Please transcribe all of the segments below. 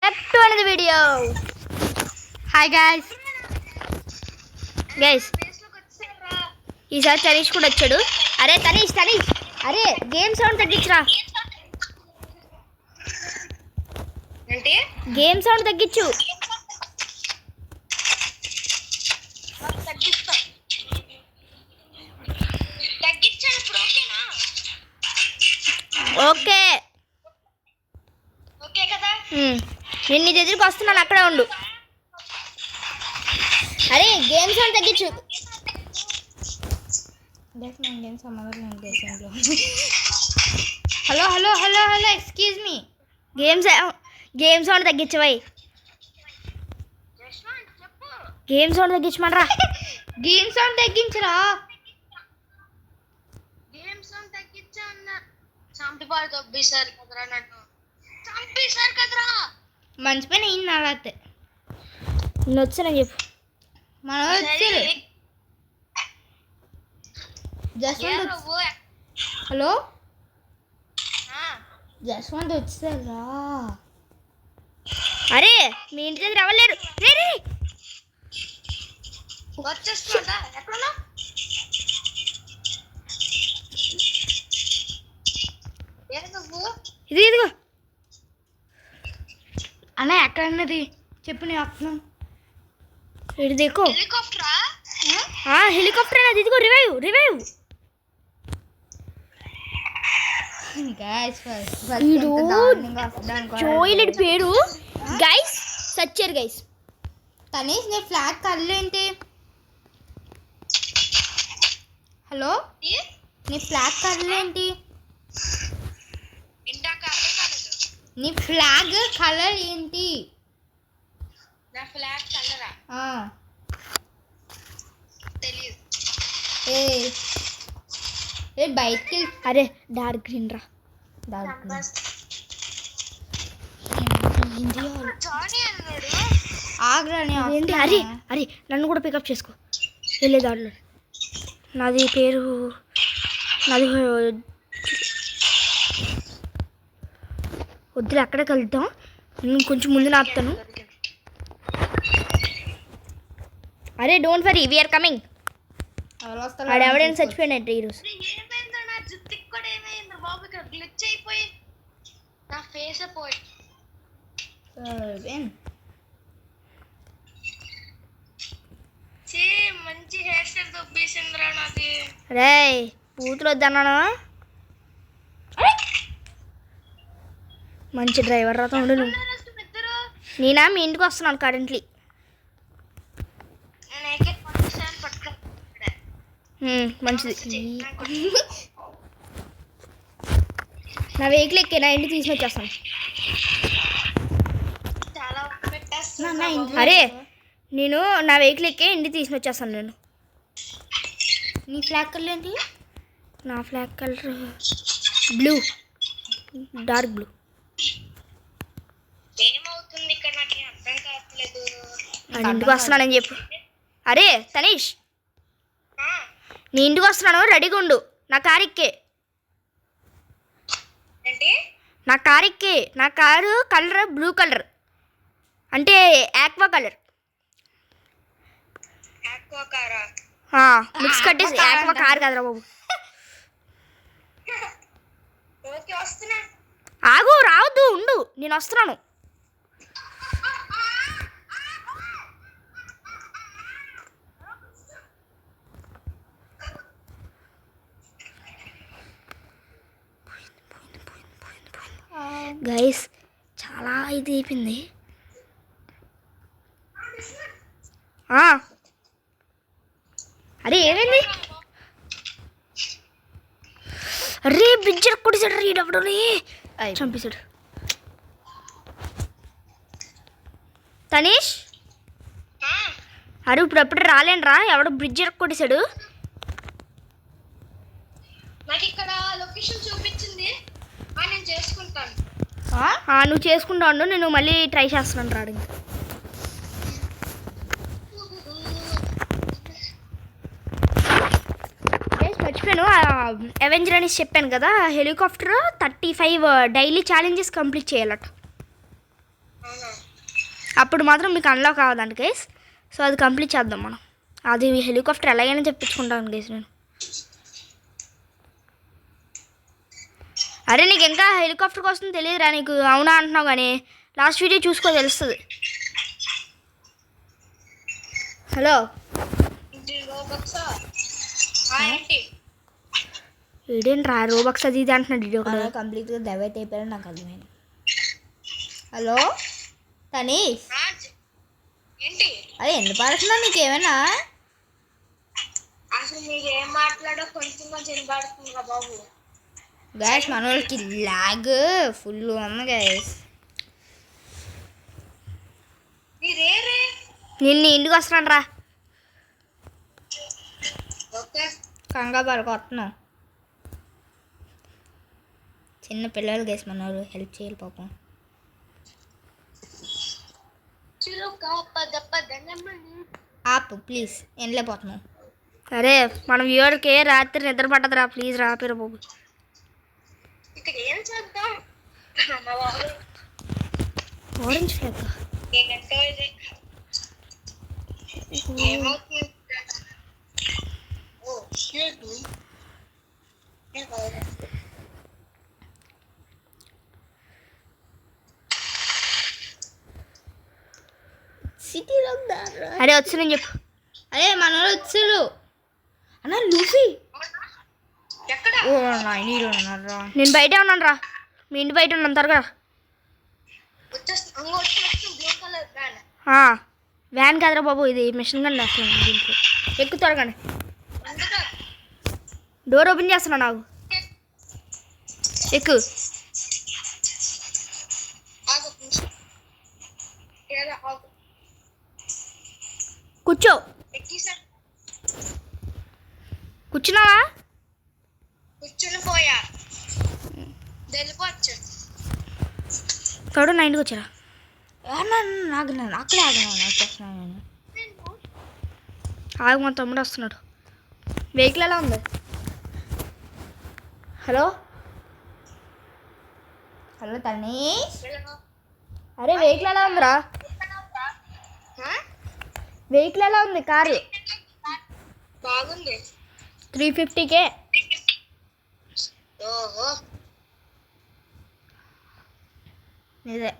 back to another video. Hi guys. ఈసారి తనీష్ కూడా వచ్చాడు. అరే తనీష్ అరే గేమ్ సౌండ్ తగ్గించురా. అంటే గేమ్ సౌండ్ తగ్గించు. తగ్గించాను ఇప్పుడు ఓకేనా? ఓకే ఓకే కదా? నేను నీ దగ్గరికి వస్తున్నాను, అక్కడే ఉండు. అరే గేమ్ సౌండ్ తగ్గించు. Hello hello hello hello excuse me. Game sound తగ్గించవై. గేమ్ సౌండ్ తగ్గించమనరా. గేమ్ సౌండ్ తగ్గించరా. గేమ్ సౌండ్ తగ్గించా అన్న చంపిపాడు దొబ్బేశారు కదరా, నన్ను చంపేశారు కదరా. మంచి పని అయింది అలాతే. నేను వచ్చానని చెప్పు. మనం వచ్చారు. జస్వంత్ హలో జస్వంత్ వచ్చారా? అరే మీ ఇంటి దగ్గర అవ్వలేరు. రే వచ్చేస్తుందా? ఎక్కడున్నా? నువ్వు ఇదిగో అన్న ఎక్కడ అన్నది చెప్పు, నేను వస్తున్నాను. ఇటు దేకో. హెలికాప్టరా? హెలికాప్టర్ అనేది. ఇదిగో రివైవ్. జోయిలెడ్ పేరు గైస్ సచ్చారు గైస్. తనీష్ నీ ఫ్లాగ్ కలర్ ఏంటి? హలో నీ ఫ్లాగ్ కలర్ ఏంటి? ఇందాక అర్థం కాలేదు. నీ ఫ్లాగ్ కలర్ ఏంటి? నా ఫ్లాగ్ కలరా? తెలియదు. ఏ బయటికి అరే డార్క్ గ్రీన్ రా. జానీ అన్నాడు. ఆగ్రాని ఏంటి? అరే నన్ను కూడా పికప్ చేసుకో. వెళ్ళే దారిలో నాది వద్దులే, అక్కడే కలుద్దాం. నేను కొంచెం ముందు నాపుతాను. అరే డోంట్ వరీ, వీఆర్ కమింగ్. ఆడెవడైనా చచ్చిపోయినట్టు ఈరోజు. ఏమైందో నా జుట్టుకి కూడా ఏమైందో బాబు, ఇక్కడ గ్లిచ్ అయిపోయి నా ఫేస్ పోయి. మంచి హెయిర్ స్టైల్ దొబ్బేసిందిరా నాది. రే పూతులు వద్దన్నాను. మంచి డ్రైవర్ రాతో ఉండు నువ్వు. ఇద్దరు నేనా మీ ఇంటికి వస్తున్నాను కరెంట్లీ. మంచిది. నా వెహికల్ ఎక్కే నా ఇంటికి తీసుకొచ్చేస్తాను. చాలా అరే నేను నా వెహికల్ ఎక్కే ఇంటికి తీసుకొచ్చేస్తాను నేను. నీ ఫ్లాగ్ కలర్ ఏంటి? నా flag colour blue, dark blue. ఏమవుతుంది ఇక్కడ నాకు అర్థం కావట్లేదు. ఇంటికి వస్తున్నానని చెప్పు. అరే తనీష్ నీ ఇంటికి వస్తున్నాను, రెడీగా ఉండు. నా కారు ఎక్కే. ఏంటి? నా కారు కలర్ బ్లూ కలర్, అంటే ఆక్వా కలర్. ఆక్వా కారా? మిక్స్ కట్టేసి ఆక్వా కారు కదరా బాబు. ఓకే వస్తున్నా. ఆగు, రావద్దు, ఉండు, నేను వస్తున్నాను. గైస్ చాలా ఇది అయిపోయింది. అరే ఏమైంది? అరే బ్రిడ్జ్ కొట్టేసాడు. రీడప్పుడు చంపేశాడు. తనీష్ అరే ఇప్పుడు రాలేనరా, ఎవడో బ్రిడ్జ్ కొట్టేశాడు. నాకు ఇక్కడ లొకేషన్ చూపించింది, నేను చేసుకుంటాను. నువ్వు చేసుకుంటా ఉండు, నేను మళ్ళీ ట్రై చేస్తున్నాను రావడానికి. మర్చిపోయాను, అవెంజర్ అనేసి చెప్పాను కదా. హెలికాప్టర్ 35 డైలీ ఛాలెంజెస్ కంప్లీట్ చేయాలట. అవునా అప్పుడు మాత్రం మీకు అన్లాక్ అవ్వదండి గైస్. సో అది కంప్లీట్ చేద్దాం మనం. అది హెలికాప్టర్ ఎలాగైనా తెప్పించుకుంటాను గైస్ నేను. అరే నీకు ఇంకా హెలికాప్టర్ కోసం తెలియదురా నీకు. అవునా అంటున్నావు కానీ లాస్ట్ వీడియో చూసుకో తెలుస్తుంది. హలో ఇది రోబక్సా ఏంటి ఏడేంట్రా రోబక్స్ అది ఇది అంటున్నాడు వీడియో కూడా. కంప్లీట్గా డైవర్ట్ అయిపోయారని నాకు అర్థమైంది. హలో తనీష్, ఏంటి అదే ఎందుకు పాడుతున్నా నీకేమైనా? అసలు మీరు ఏం మాట్లాడో కొంచెం వినబడుతుంది కదా బాబు. గ్యాస్ మన వాళ్ళకి లాగ్ ఫుల్ ఉంది గ్యాస్. మీరేరే నిన్ను ఇంటికి వస్తున్నాను రా. ఓకే కంగాబారు వస్తున్నాం. చిన్న పిల్లలు గ్యాస్ మన వాళ్ళు హెల్ప్ చేయాలి పాపం. చిలుక పద పదనమని ఆపు ప్లీజ్, ఎండలేకపోతున్నాం. అరే మన వ్యూవర్కి రాత్రి నిద్ర పట్టదురా ప్లీజ్ రా పేరు బాబు. ఇక్కడ ఏం చేద్దాం అమ్మ బాబు. ఆరెంజ్ ఫ్లాగ్ ఏంటో ఇది ఏమవుతుంది? ఓ షిట్ సిటీలో అరే వచ్చి నేను చెప్పు. అరే మన వాళ్ళు వచ్చారు అన్న. లూఫీ ఎక్కడ ఓ నీళ్ళు ఉన్నారా? నేను బయటే ఉన్నాను రా. మీ ఇంటి బయట ఉన్నాను త్వరగా. వచ్చేస్తుంది బ్లూ కలర్ బ్యాన్. వ్యాన్ కాదురా బాబు, ఇది మిషన్ గన్ అసలు దీంట్లో. ఎక్కు త్వరగానే. అందుకే డోర్ ఓపెన్ చేస్తున్నా నాకు. ఎక్కు. ఆగు నిమిషం. ఏదో ఆగు. కూర్చో. ఎక్కిసా కూర్చున్నావా? కూర్చుని పోయా వెళ్ళిపోవచ్చు. తోడు నా ఇంటికి వచ్చారా? అక్కడే ఆగినాను వచ్చేస్తున్నాను నేను. ఆగు మా తమ్ముడు వస్తున్నాడు. వెహికల్ ఎలా ఉంది? హలో హలో తనీష్, అరే వెహికల్ ఎలా ఉందిరా? వెహికల్ ఎలా ఉంది? కారు బాగుంది. 350K. ఓహో నిజే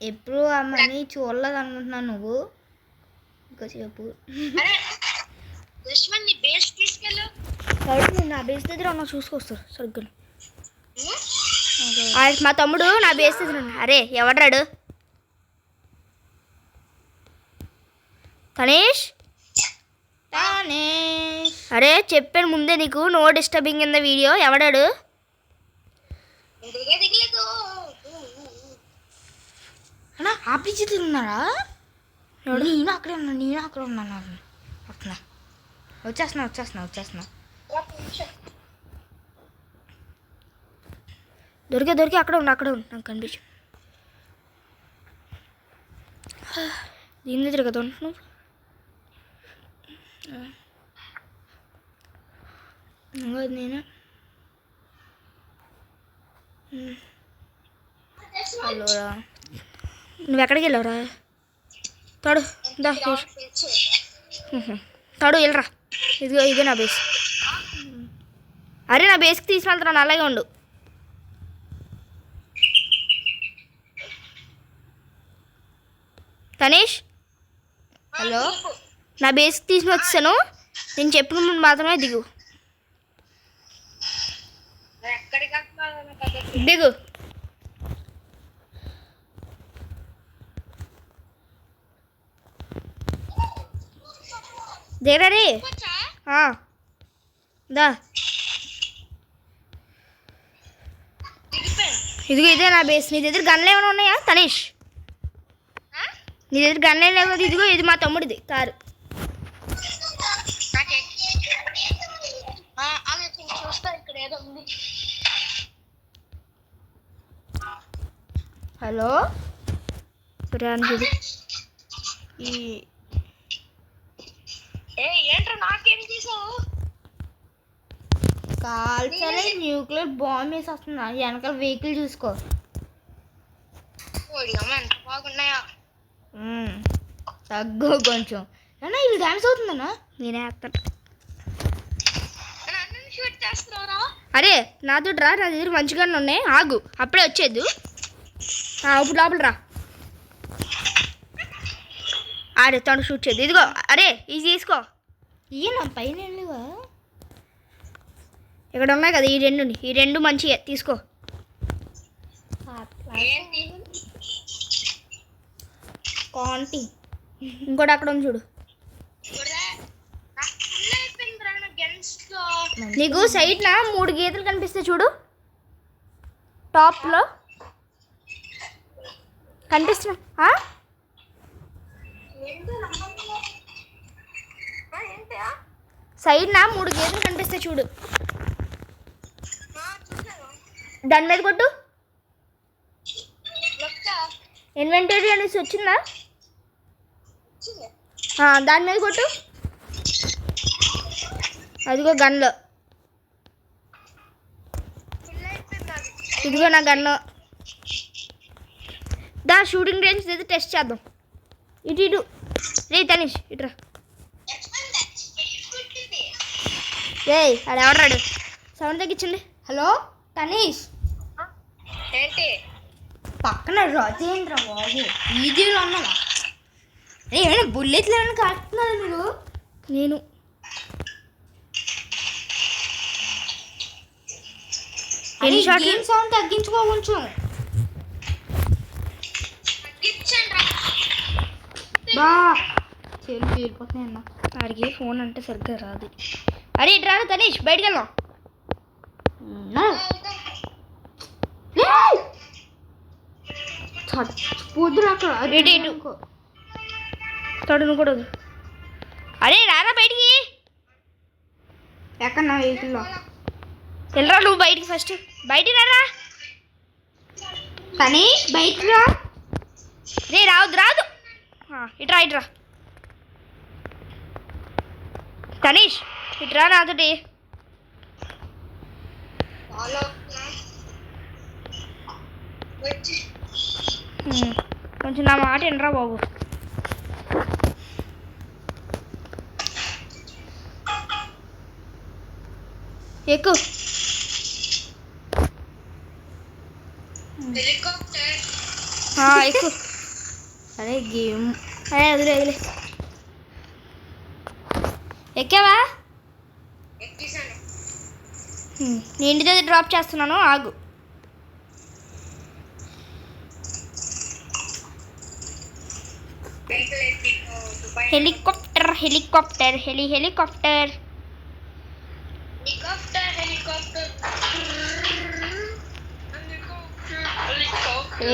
ఎప్పుడు ఆ మనీ చూడలేదు అనుకుంటున్నాను. నువ్వు ఇంకా చెప్పు. అరే దుష్మన్ నీ బేస్ తీసుకెళ్ళు. కాబట్టి నేను నా బేస్ దగ్గర ఉన్నా చూసుకొస్తారు సరిగ్గా. మా తమ్ముడు నా బేస్ దగ్గర ఉన్నా. అరే ఎవడ్రాడు? తనీష్ తనీష్ అరే చెప్పాను ముందే నీకు, no disturbing in the video. ఎవడాడు? దిగలేదు. అన్నా ఆపి ఉన్నారా? నేను అక్కడే ఉన్నాను. వస్తున్నా వచ్చేస్తున్నా. దొరికే అక్కడ ఉండు నాకు కనిపించు. దీని దగ్గర కదా ఉంటున్నావు. నేను హలోరా, నువ్వు ఎక్కడికి వెళ్ళావురా? తాడు దా తాడు వెళ్ళరా. ఇదే నా బేస్. అరే నా బేస్కి తీసుకెళ్తున్నాను, అలాగే ఉండు. తనీష్ హలో నా బేస్కి తీసుకుని వచ్చాను. నేను చెప్పిన ముందు మాత్రమే దిగు. దిగు. దిగరా రే. దా ఇదిగో ఇదే నా బేస్. నీ దగ్గర గన్లు ఏమైనా ఉన్నాయా తనీష్? నీ దగ్గర గన్లు ఏం లేవు. ఇదిగో ఇది మా తమ్ముడిది కారు. చూస్తా ఇక్కడ ఏదో ఉంది. హలో ఈ ఏంట్రా నాకేం చేసావు? కాల్చలే న్యూక్లియర్ బాంబ్ వేసి వస్తున్నా. వెనకాల వెహికల్ చూసుకో. ఎంత బాగున్నాయా తగ్గు కొంచెం అన్నా ఇది డ్యాన్స్ అవుతుందన్నా. నేనే వేస్తాను. నన్ను షూట్ చేస్తున్నారా? అరే నాతో రా, నా దగ్గర మంచిగానే ఉన్నాయి. ఆగు, అప్పుడే వచ్చేది. ఇప్పుడు లోపల రా. ఆడే తను షూట్ చేయదు. ఇదిగో అరే ఇది తీసుకో. ఈయన పైన వెళ్ళివా? ఇక్కడ ఉన్నాయి కదా ఈ రెండు మంచిగా తీసుకో. ఏంటి కాంటి ఇంకోటి అక్కడ ఉంది చూడు. నీకు సైడ్న 3 గీతలు కనిపిస్తాయి చూడు, టాప్లో కనిపిస్తున్నా. సైడ్న 3 గీతలు కనిపిస్తాయి చూడు, దాని మీద కొట్టు. ఇన్వెంటరీ అనేసి వచ్చిందా? దాని మీద కొట్టు. అదిగో గన్లో, ఇదిగో నా గన్లో. దా షూటింగ్ రేంజ్ అయితే టెస్ట్ చేద్దాం. ఇటు రే తనీష్ ఇటురా. రే అది ఎవరాడు? సౌండ్ తగ్గించండి. హలో తనీష్, ఏంటి పక్కన రాజేంద్ర బాబు ఈజీలో ఉన్నావా? ఏమైనా బుల్లెట్లు ఏమైనా కాటుతున్నారా మీరు? నేను ఎన్ని షాట్లు? గేమ్ సౌండ్ తగ్గించుకో కొంచెం. బా చెల్లి పేలిపోతున్నాయి అన్న. ఆడికి ఫోన్ అంటే సరిగ్గా రాదు. అరే ఇటు రాను తనీష్, బయటికి వెళ్దాం. పొద్దున అక్కడ ఇటు తోడు నువ్వు కూడా వద్దు. అరే రారా బయటికి. ఎక్కడ నా వెహికల్లో వెళ్ళరా నువ్వు బయటికి, ఫస్ట్ బయటికి రారా. తనీష్ బయట రా. రే రాదు. ఇట్రా తనీష్ ఇట్రా నాతోటి. కొంచెం నా మాట వినరా బాబు. ఎక్కు. ఎక్కు. అరే గేమ్ అదే వదిలే. ఎక్కావా? నీ ఇంటి దగ్గర డ్రాప్ చేస్తున్నాను, ఆగు. హెలికాప్టర్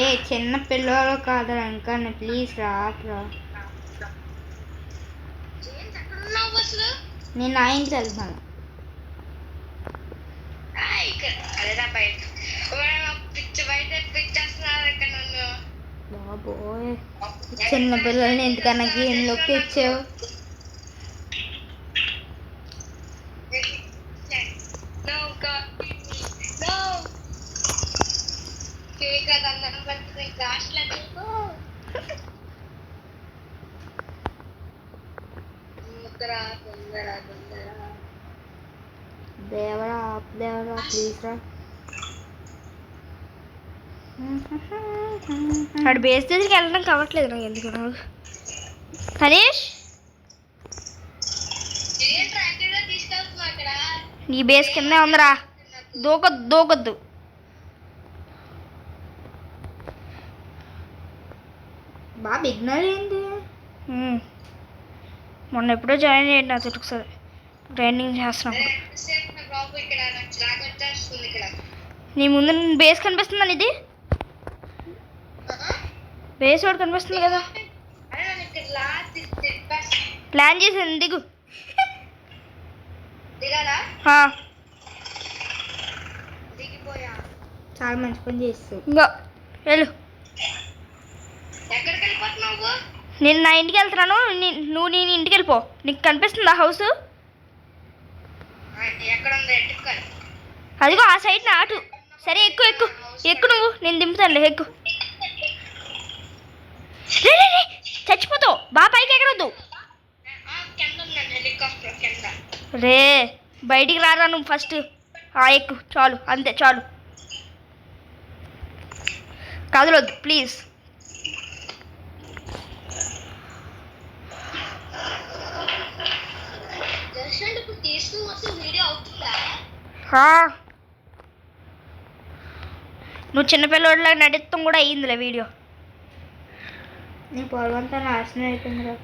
ఏ చిన్న పిల్లలు కాదురా ఇంకా, ప్లీజ్ రాట్రా. నేను నా ఇంటికి వెళ్తాను. బాబోయ్ చిన్న పిల్లల్ని ఎందుకన్నా గేమ్లోకి తెచ్చావు? దేవరా ప్లీజ్ రా. వాడు బేస్ దగ్గరికి వెళ్ళడం కావట్లేదు నాకు ఎందుకు. హరీష్ నీ బేస్ కింద ఉందిరా, దూకొద్దు. బాగా ఇగ్నోర్ ఏంటి? మొన్న ఎప్పుడో జాయిన్ అయ్యండి నాతో ఒకసారి ట్రైనింగ్ చేస్తున్నప్పుడు. నీ ముందు బేస్ కనిపిస్తుందా? ఇది బేస్ ఒకటి కనిపిస్తుంది కదా, ప్లాన్ చేసింది. దిగు. చాలా మంచి పని చేస్తావు. ఇంకో వెళ్ళు. నేను నా ఇంటికి వెళ్తున్నాను, నువ్వు నీ ఇంటికి వెళ్ళిపో. నీకు కనిపిస్తుందా హౌస్? అదిగో ఆ సైడ్ నా ఆటు. సరే ఎక్కు నువ్వు, నేను దింపుతానులే. ఎక్కు. రే రే రే చచ్చిపోతావు బాగా పైకి ఎగరొద్దు కింద ఉన్నాను హెలికాప్టర్ కింద. రే బయటికి రారా నువ్వు ఫస్ట్ ఎక్కు చాలు అంతే చాలు కదలొద్దు ప్లీజ్ జస్ట్ అంటే ఇప్పుడు తీసుకుని వస్తే వీడియో అవుతుందా? నువ్వు చిన్నపిల్లడిలా నటిస్తాం కూడా అయ్యిందిలే వీడియో నీ పొలవంతా నాశనం అయిపోయిందిరా.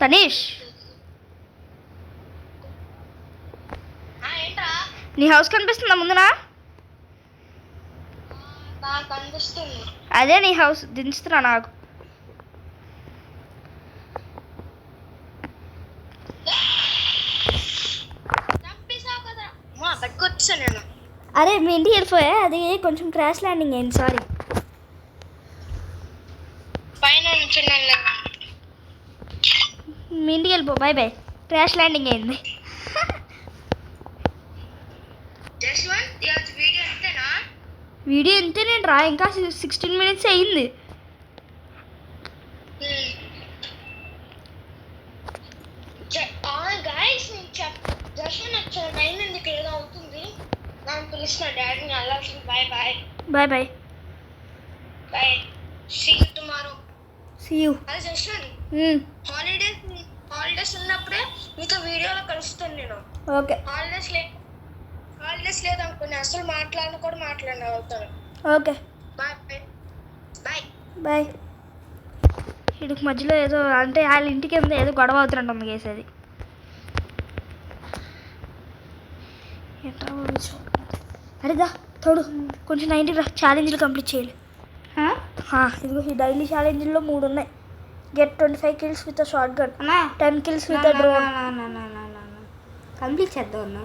తనీష్ ఏంట్రా? నీ హౌస్ కనిపిస్తుందా ముందునా నాకు కనిపిస్తుంది. అదే నీ హౌస్ దించుతున్నా నాకు చంపేసావు కదా. అమ్మా పట్టుకొచ్చా నేను. అరే మీ ఇంటికి వెళ్ళిపోయా అది కొంచెం క్రాష్ ల్యాండింగ్ అయింది సారీ పైన ఉంచున్నాను. మీ ఇంటికి వెళ్ళిపో బాయ్ బాయ్ క్రాష్ ల్యాండింగ్ అయింది జస్వంత్ ఈరోజు వీడియో అంతేనా? వీడియో ఎంతే నేను రా ఇంకా 16 minutes అయింది గైస్ నేను జస్వంత్ నాకు చాలా టైం ఎందుకు ఏదో అవుతుంది. నాకు పిలుస్తున్న డాడీని వెళ్ళాల్సింది. Bye bye bye bye bye. See you tomorrow. See you అదే జస్వంత్ హాలిడేస్ ఉన్నప్పుడే మీతో వీడియోలో కలుస్తాను నేను. ఓకే హాలిడేస్ లేదనుకుని అసలు మాట్లాడిన అవుతాను. ఓకే బాయ్ బాయ్ బాయ్ వీడికి మధ్యలో ఏదో అంటే వాళ్ళ ఇంటికి ఏదో గొడవ అవుతున్నట్టు ఉంది కేసేది అరేదా తోడు కొంచెం 90 రా ఛాలెంజ్లు కంప్లీట్ చేయాలి ఇదిగో ఈ డైలీ ఛాలెంజ్లో 3 ఉన్నాయి get 25 kills with short gun 10 kills with drone complete చేద్దాం అన్నా.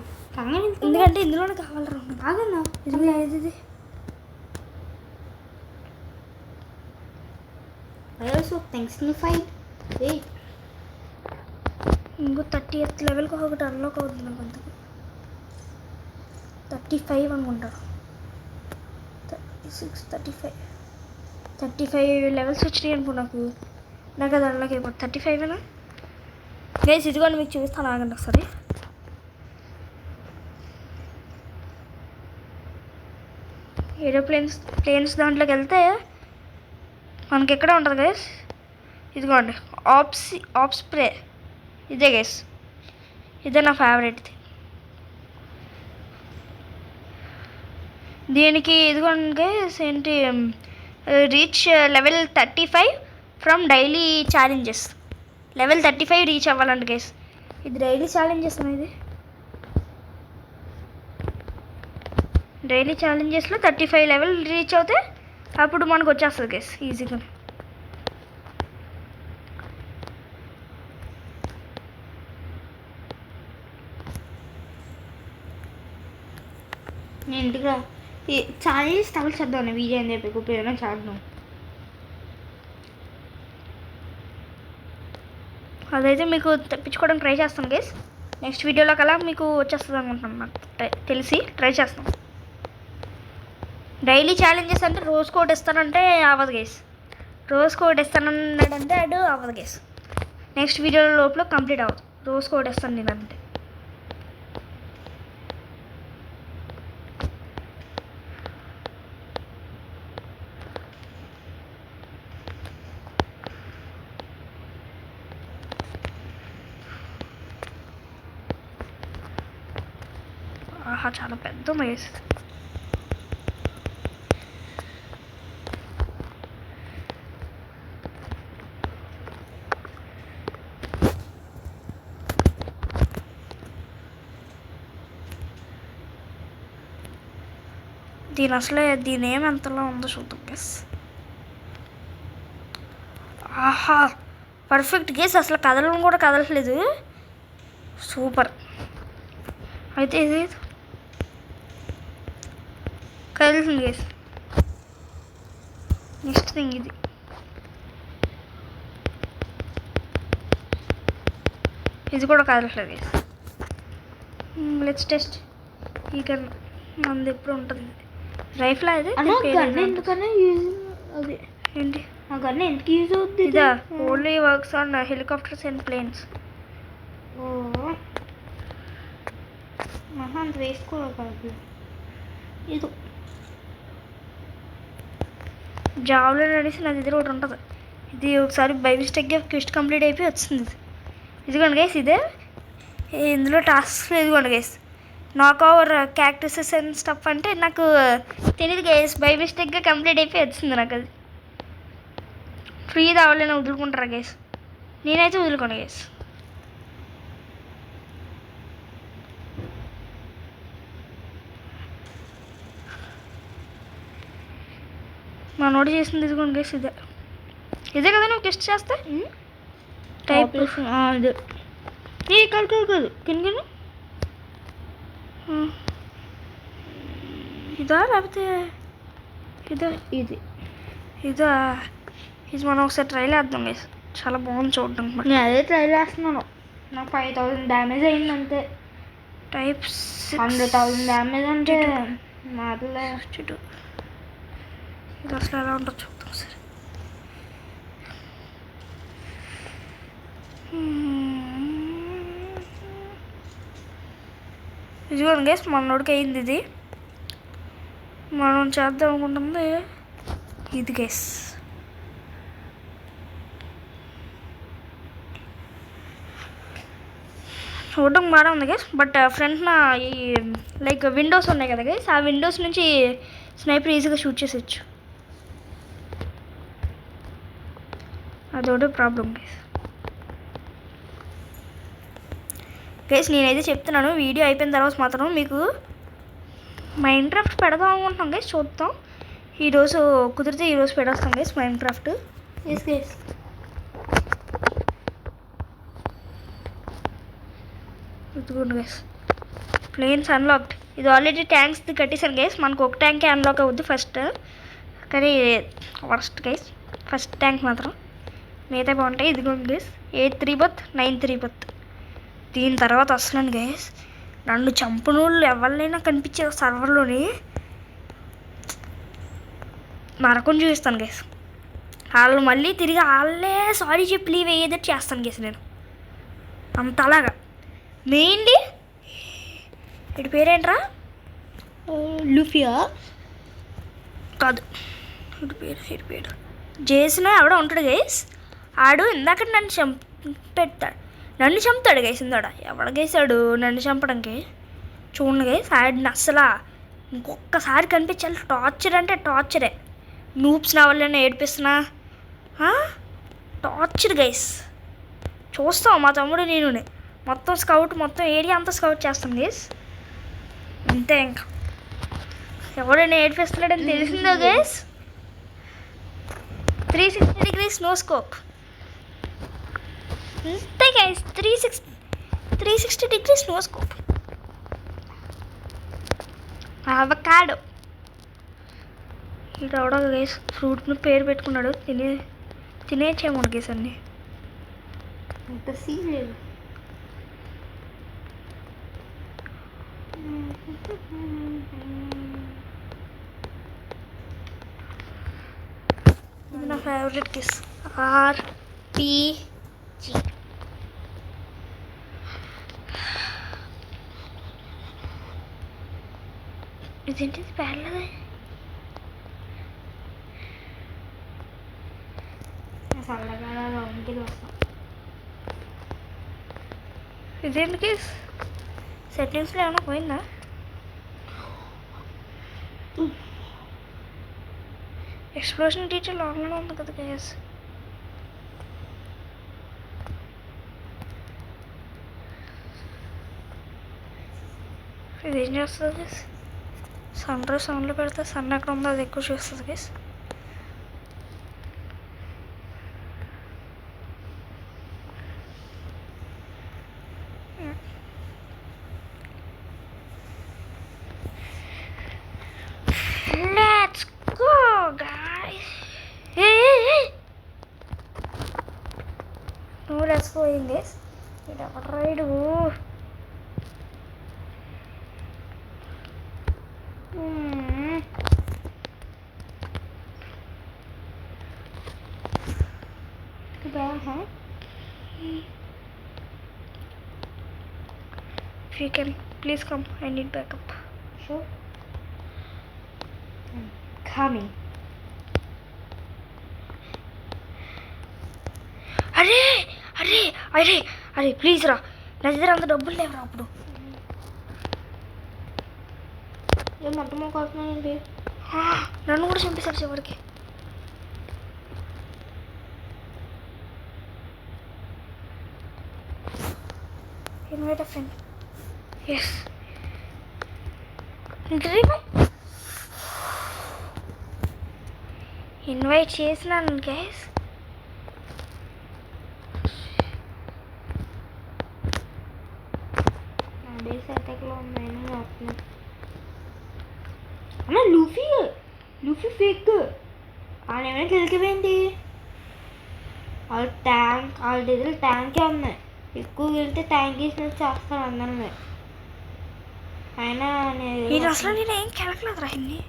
ఎందుకంటే ఇందులోనే కావాలరా బాగన్నా ఇదిగో ఇది also thanks to fight. Hey. ఇంకో 30th లెవెల్కి ఒకటి అన్లాక్ అవుతుంది నాకు అంతకు 35 అనుకుంటారు 36 35 లెవెల్స్ వచ్చినాయి అనుకో నాకు అది అన్లాక్ అయిపోతుంది 35 గైస్ ఇదిగోండి మీకు చూపిస్తాను ఆగండి ఒకసారి ప్లేన్స్ దాంట్లోకి వెళ్తే మనకి ఎక్కడ ఉంటుంది గైస్ ఇదిగోండి ఆప్స్ స్ప్రే ఇదే గైస్ ఇదే నా ఫేవరెట్ దీనికి ఇదిగోండి గైస్ ఏంటి reach level 35 from daily challenges level 35 reach అవ్వాలండి గైస్ ఇది డైలీ ఛాలెంజెస్ ఇది డైలీ ఛాలెంజెస్లో 35 లెవెల్ రీచ్ అవుతే అప్పుడు మనకు వచ్చేస్తుంది గైస్ ఈజీగా నేను ఇంటికి ఛాలెంజ్ తగలు చేద్దాం వీడియో అని చెప్పి ఉపయోగం చేద్దాం అదైతే మీకు తెప్పించుకోవడానికి ట్రై చేస్తాను గైస్ నెక్స్ట్ వీడియోలో కల్లా మీకు వచ్చేస్తుంది అనుకుంటున్నాను నాకు తెలిసి ట్రై చేస్తాను డైలీ ఛాలెంజెస్ అంటే రోజు కోట్ ఇస్తానంటే అవ్వదు గైస్ రోజు కోట్ ఇస్తానన్నాడంటే అడు అవ్వదు గైస్ నెక్స్ట్ వీడియో లోపల కంప్లీట్ అవ్వదు రోజు కోట్ ఇస్తాను నేను అంటే ఆహా చాలా పెద్ద మైస్ దీని ఏం ఎంతలో ఉందో చూద్దాం గెస్ ఆహా పర్ఫెక్ట్ గెస్ అసలు కదలను కూడా కదలట్లేదు సూపర్ అయితే ఇది కదులుతుంది గెస్ నెక్స్ట్ థింగ్ ఇది కూడా కదలట్లేదు గెస్ లెట్స్ టెస్ట్ ఈ గన్ మనది ఎప్పుడు ఉంటుంది రైఫిల్ అది గన్ ఎందుకన్నా యూజ్ అది ఏంటి ఆ గన్ ఎందుకు యూజ్ అవుతుంది ఇదా only works on helicopters and planes. ఓ మహా అంత వేసుకోవాలి ఇది జావ్లిన్ అనేసి నా దగ్గర ఒకటి ఉంటుంది. ఇది ఒకసారి బై మిస్టేక్గా క్విస్ట్ కంప్లీట్ అయిపోయి వచ్చింది. ఇదిగోండి గైస్ ఇదే ఇందులో టాస్క్ ఇదిగోండి గైస్ నాక్ ఓవర్ క్యాక్టసెస్ అండ్ స్టఫ్ అంటే నాకు తెలియదు గైస్ బై మిస్టేక్గా కంప్లీట్ అయిపోయి వచ్చింది నాకు అది. ఫ్రీ కావాలని వదులుకుంటారా గైస్? నేనైతే వదులుకోండి గైస్. మా నోటి చేసింది ఇదిగోండి గైస్ ఇదే ఇదే కదా నువ్వు టెస్ట్ చేస్తే టైప్ అదే ఏ కాదు కింద ఇదా లేకపోతే ఇదా ఇది ఇదా ఇది మనం ఒకసారి ట్రై చేద్దాం గైస్. చాలా బాగుంది చూడడం. నేను అదే ట్రై చేస్తున్నాను. నాకు 5000 డ్యామేజ్ అయింది అంతే. టైప్ 100,000 డ్యామేజ్ అంటే మాటలే. ఇది అసలు ఎలా ఉంటుందో చూద్దాం సరే. ఇదిగోండి గైస్ మనోడికి అయింది ఇది. మనం చేద్దాం అనుకుంటుంది ఇది గైస్. చూడడం బాగా ఉంది గైస్. బట్ ఫ్రంట్ నా ఈ లైక్ విండోస్ ఉన్నాయి కదా గైస్ ఆ విండోస్ నుంచి స్నైపర్ ఈజీగా షూట్ చేసేయచ్చు. అదొకటి ప్రాబ్లం గైస్. గైస్ నేనైతే చెప్తున్నాను వీడియో అయిపోయిన తర్వాత మాత్రం మీకు మైన్క్రాఫ్ట్ పెడదాం అనుకుంటున్నాం గైస్. చూద్దాం ఈరోజు కుదిరితే ఈరోజు పెడేస్తాం గైస్ మైన్క్రాఫ్ట్. ఎస్ గైస్ ఇదిగోండి గైస్ ప్లేన్స్ అన్లాక్డ్. ఇది ఆల్రెడీ ట్యాంక్స్ది కట్టేసాను గైస్. మనకు ఒక ట్యాంకే అన్లాక్ అవుద్ది ఫస్ట్. కానీ వర్స్ట్ గైస్ ఫస్ట్ ట్యాంక్ మాత్రం మిగతా బాగుంటాయి. ఇదిగోండి గైస్ 8 3 బత్ 9 3 బత్. దీని తర్వాత వస్తున్నాను గైస్ నన్ను చంపని వాళ్ళు ఎవరినైనా కనిపించే సర్వర్లోని నరకం చూపిస్తాను గైస్. వాళ్ళు మళ్ళీ తిరిగి వాళ్ళే సారీ చెప్పి లీవ్ అయ్యేదట్టు చేస్తాను గైస్ నేను అంతలాగా. మెయిన్లీ వీడి పేరేంట్రా లూఫియా కాదు వీడి పేరు జేసన్ ఆవిడ ఉంటాడు గైస్. ఆడు ఇందాక నన్ను చంపుతాడు గైస్. ఇందాడ ఎవడ గేసాడు నన్ను చంపడానికి చూడండి గైస్. ఆడిని అస్సలు ఇంకొకసారి కనిపించాలి. టార్చర్ అంటే టార్చరే. నూప్స్ నా వల్ల ఏడిపిస్తున్నా టార్చర్ గైస్. చూస్తాం మా తమ్ముడు నేను మొత్తం స్కౌట్ మొత్తం ఏరియా అంతా స్కౌట్ చేస్తాం గైస్. అంతే ఇంకా ఎవడైనా ఏడిపిస్తున్నాడని తెలిసిందో గైస్ 360 degrees నో స్కోప్ అంతే గైస్. 360 degrees no scope. అవకాడో ఇక్కడ ఎవడో గైస్ ఫ్రూట్ని పేరు పెట్టుకున్నాడు. తినేచ్చేమో గైస్ అన్నీ. అంత సీన్ లేదు. ఇది నా ఫేవరెట్ కిస్ RPG. ఇదేంటిది పేర్లదే చల్లగా ఇంటికి వస్తాం. ఇదేంటి కిస్ సెట్టింగ్స్లో ఏమైనా పోయిందా? ఎక్స్ప్లోషన్ డీటెయిల్ ఆన్లో ఉంది కదా గైస్. ఇది ఏం చేస్తుంది గైస్? సన్ రైజ్ సౌండ్లో పెడితే సన్ ఎక్కడ ఉందో అది ఎక్కువ చూస్తుంది guys. Let's go guys. Hey. No, let's go in this. Right. If you can please come, I need backup. Sure. Coming. అరే అరే అరే అరే ప్లీజ్ రా, నా దగ్గర అంత డబ్బులు లేవురా అప్పుడు. ఏం మొత్తం కోరుతున్నానండి. నన్ను కూడా చంపేశారు చివరికి. Invite a friend. Yes invite చేసినాను గైస్. నా బేస్ అటాక్లో ఉన్నాయని వస్తున్నాను. అన్న లూఫీ ఫేక్. ఆయన ఏమైనా తెలిసిపోయింది. వాళ్ళ దగ్గర ట్యాంకే ఉన్నాయి. ఎక్కువ వెళ్తే ట్యాంక్ వేసినట్టు చేస్తాను అందరినీ. అయినా నేను అసలు నేను ఏం కెలకలేదు రా ఇన్ని.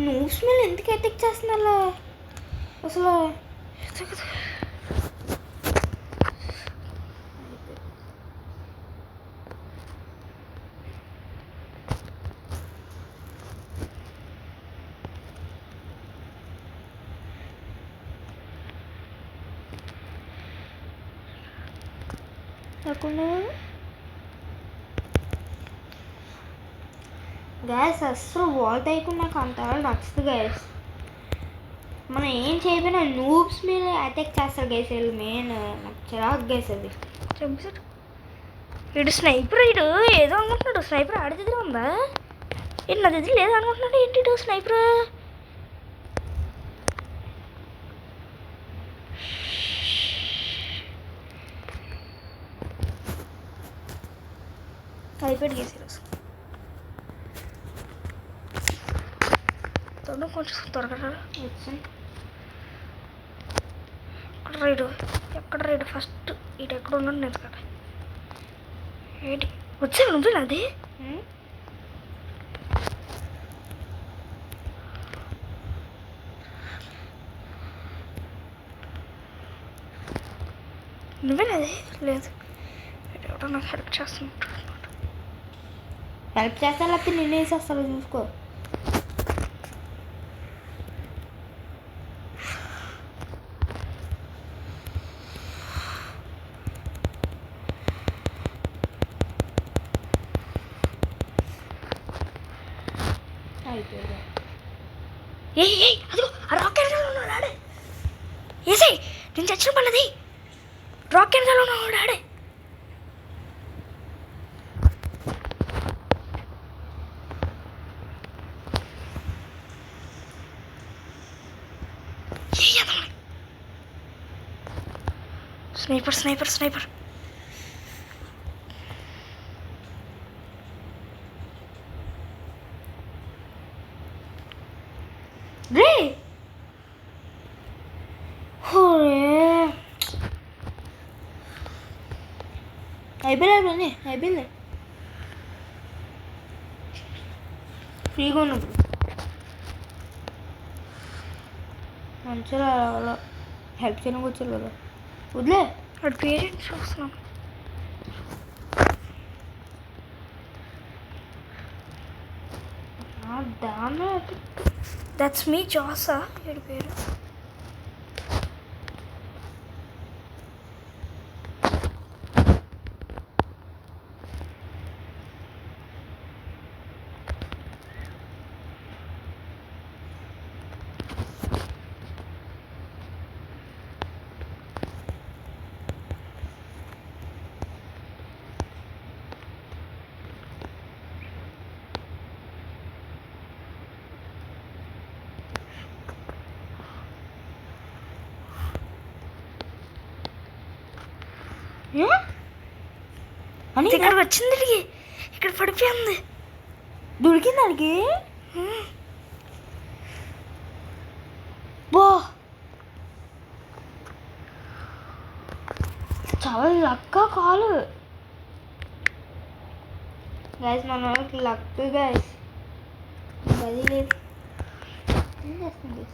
నువ్వు స్మెల్ ఎందుకు అటాక్ చేస్తున్నా అసలు? గ్యాస్ అస్సలు వాల్ టైప్ నాకు అంతగా నచ్చదు గ్యాస్. మనం ఏం చేయకపోయినా నూబ్స్ మీద అటాక్ చేస్తారు గ్యాస్. వీళ్ళు మెయిన్ నాకు చిరాకు గ్యాస్ అది. చంపేశాడు. వీడు స్నైపర్. వీడు ఏదో అనుకుంటున్నాడు. స్నైపర్ ఆడి దగ్గర ఉందా ఏంటి? నా దగ్గర లేదు అనుకుంటున్నాడు ఏంటి స్నైపర్? అయిపోయాడు గేసి ఈరోజు. తొందర కొంచెం త్వరగా వచ్చాను. ఎక్కడ రైడు ఫస్ట్ ఇటు ఎక్కడ ఉన్నాడు నేను కదా. ఏంటి వచ్చాను నువ్వే నాది? నువ్వే నాది? లేదు, ఎవడో నాకు హెల్ప్ చేస్తున్నట్టు. హెల్ప్ చేస్తా లేకపోతే నిన్ను వేసేస్తాను చూసుకో. అదిగో ఆ రాకెట్ ఉన్నాడు ఆడే. ఏసే నేను చచ్చిన పన్నది. రాకెట్ ఉన్నాడు ఆడే. స్నైపర్. రే అయిపోయింది ఫ్రీగా ఉన్నప్పుడు మంచిగా హెల్ప్ చేయడానికి వచ్చారు కదా. వదిలే వాడి పేరెంట్స్ చూస్తున్నాను. దాని దట్స్ మీ జాసా వీడి పేరు. అని ఇక్కడ వచ్చింది తిరిగి ఇక్కడ పడిపోయింది. దొరికింది దానికి. బా చాలా లక్క కాలు గైస్. మన వాళ్ళకి లక్ గైస్. అది లేదు ఏం చేస్తుంది.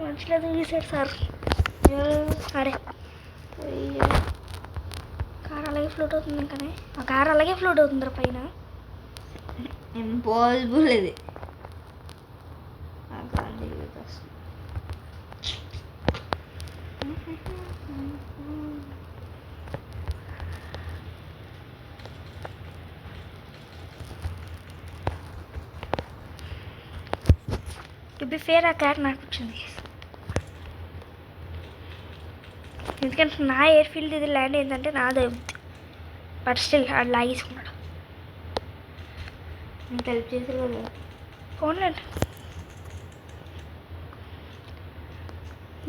మంచిగా తీసాడు సార్. అరే కార్ అలాగే ఫ్లోట్ అవుతుంది ఇంకానే. ఆ కార్ అలాగే ఫ్లోట్ అవుతుంది పైన. ఇంపాసిబుల్ ఇది. టు బి ఫేర్ ఆ కార్ నాకు వచ్చింది, ఎందుకంటే నా ఎయిర్ ఫీల్డ్ ఇది ల్యాండ్ ఏంటంటే నాదే ఉంది. బట్ స్టిల్ ఆడు లాగేసుకున్నాడు. నీకు హెల్ప్ చేసారు కదా. ఫోన్లేండి,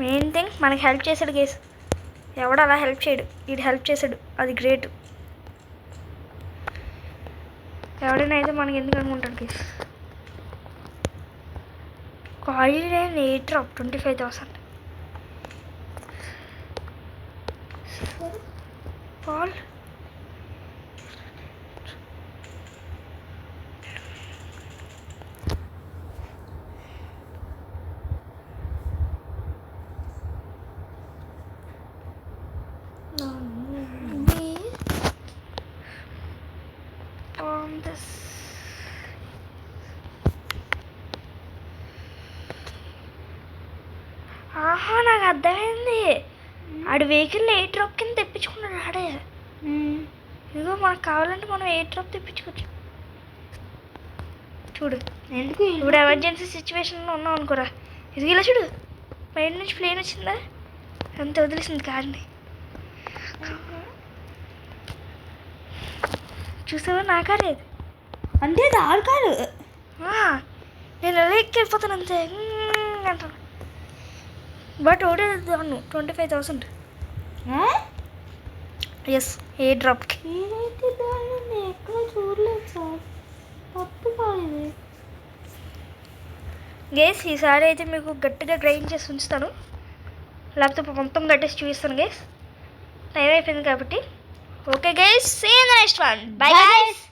మెయిన్ థింగ్ మనకి హెల్ప్ చేశాడు గేస్. ఎవడు అలా హెల్ప్ చేయడు, వీడు హెల్ప్ చేశాడు, అది గ్రేట్. ఎవడైనా అయితే మనకి ఎందుకు అనుకుంటాడు గేస్. కాలేజ్ నేను 8 డ్రాప్ 25,000. Paul on this. ఆహా, నాకు అర్థమైంది. ఆడు వెహికల్ 8 డ్రాప్ కింద తెప్పించుకున్నాడు ఆడే. ఇదిగో మనకు కావాలంటే మనం 8 డ్రాప్ తెప్పించుకోవచ్చు. చూడు, ఎందుకు ఇప్పుడు ఎమర్జెన్సీ సిచ్యువేషన్లో ఉన్నాం అనుకోరా, ఇది ఇలా చూడు, బయట నుంచి ప్లేన్ వచ్చిందా, అంత వదిలేసింది కార్ని. చూసావా, నా కారే ఇది. అంటే అది ఆడు కారు. నేను ఎలా ఎక్కిపోతాను అంతే అంటాను. బట్ ఒకటే దాన్ని 25,000. ఎస్, 8 డ్రాప్కి. నేనైతే దాన్ని నేను ఎక్కడ చూడలేదు సార్, తప్పు కాలేదు. గేస్ ఈసారి అయితే మీకు గట్టిగా గ్రైండ్ చేసి ఉంచుతాను, లేకపోతే మొత్తం కట్టేసి చూపిస్తాను గేస్. టైం అయిపోయింది కాబట్టి. Okay guys, see you in the next one. Bye guys.